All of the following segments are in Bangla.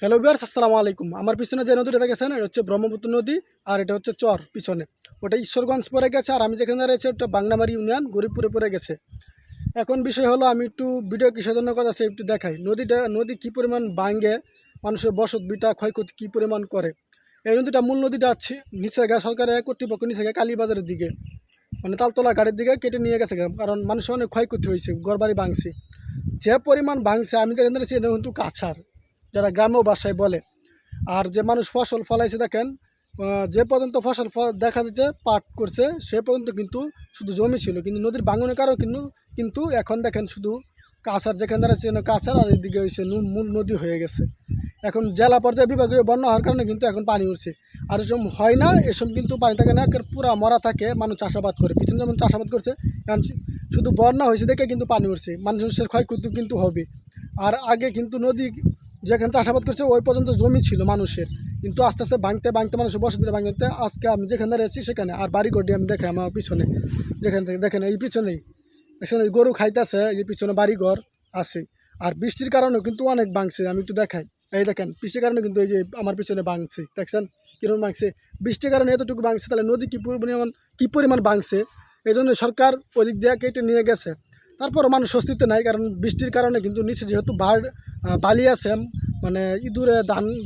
হ্যালো ভিউয়ার্স, আসসালামু আলাইকুম। আমার পিছনে যে নদীটা দেখেছেন এটা হচ্ছে ব্রহ্মপুত্র নদী, আর এটা হচ্ছে চর পিছনে। ওটা ঈশ্বরগঞ্জ পড়ে গেছে, আর আমি যেখানে রয়েছে ওটা বাংলামারি ইউনিয়ন গরিবপুরে পড়ে গেছে। এখন বিষয় হলো, আমি একটু ভিডিও কিসের জন্য কথা আছে একটু দেখাই। নদী কী পরিমাণ ভাঙ্গে, মানুষের বসত বিটা ক্ষয়ক্ষতি কী পরিমাণ করে। এই নদীটা মূল নদীটা আছে নিচে গা সরকারের কর্তৃপক্ষ নিচে গা কালীবাজারের দিকে, মানে তালতলা গাড়ির দিকে কেটে নিয়ে গেছে গা, কারণ মানুষের অনেক ক্ষয়ক্ষতি হয়েছে, ঘরবাড়ি ভাঙছে। যে পরিমাণ ভাঙছে আমি যেখানে রয়েছি এটা কিন্তু কাছাড়, যারা গ্রাম্য ভাষায় বলে। আর যে মানুষ ফসল ফলাইছে দেখেন, যে পর্যন্ত ফসল দেখা যাচ্ছে পাট করছে সে পর্যন্ত কিন্তু শুধু জমি ছিল, কিন্তু নদীর ভাঙনের কারণে কিন্তু কিন্তু এখন দেখেন শুধু কাছাড়, যেখানে দাঁড়াচ্ছে কাছাড়, আর এদিকে হয়েছে মূল নদী হয়ে গেছে। এখন জেলা পর্যায়ে বিভাগীয় বন্যা হওয়ার কারণে কিন্তু এখন পানি উঠছে। আর এসব হয় না, এসব কিন্তু পানি থাকে না, পুরা মরা থাকে, মানুষ চাষাবাদ করে, পিছনে যেমন চাষাবাদ করছে এখন শুধু বন্যা হয়েছে দেখে কিন্তু পানি উঠছে, মানুষের ক্ষয়ক্ষতি কিন্তু হবে। আর আগে কিন্তু নদী যেখানে চাষাবাদ করছে ওই পর্যন্ত জমি ছিল মানুষের, কিন্তু আস্তে আস্তে ভাঙতে ভাঙতে মানুষের বসতি ভাঙতে আজকে আমি যেখানে রয়েছি সেখানে। আর বাড়িঘরটি আমি দেখে আমার পিছনে, যেখান থেকে দেখেন এই পিছনেই এখানে গরু খাইতেছে, এই পিছনে বাড়িঘর আছে। আর বৃষ্টির কারণেও কিন্তু অনেক ভাঙছে, আমি একটু দেখাই। এই দেখেন বৃষ্টির কারণে কিন্তু এই যে আমার পিছনে ভাঙছে, দেখছেন কিরকম ভাঙছে। বৃষ্টির কারণে এতটুকু ভাঙছে, তাহলে নদী কী পরিমাণ ভাঙছে। এই জন্য সরকার ওদিক দিয়ে কেটে নিয়ে গেছে। তারপরও মানুষ স্বস্তিতে নাই, কারণ বৃষ্টির কারণে কিন্তু নিচে যেহেতু বালি আছে, মানে ইঁদুরে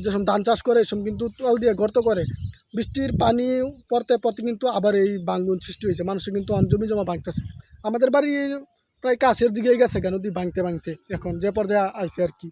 যেসব ধান চাষ করে এসব কিন্তু তল দিয়ে গর্ত করে, বৃষ্টির পানি পড়তে পড়তে কিন্তু আবার এই ভাঙন সৃষ্টি হয়েছে, মানুষের কিন্তু জমি জমা ভাঙতেছে। আমাদের বাড়ি প্রায় কাছের দিকেই গেছে কেন নদী ভাঙতে ভাঙতে, এখন যে পর্যায়ে আইছে আর কি।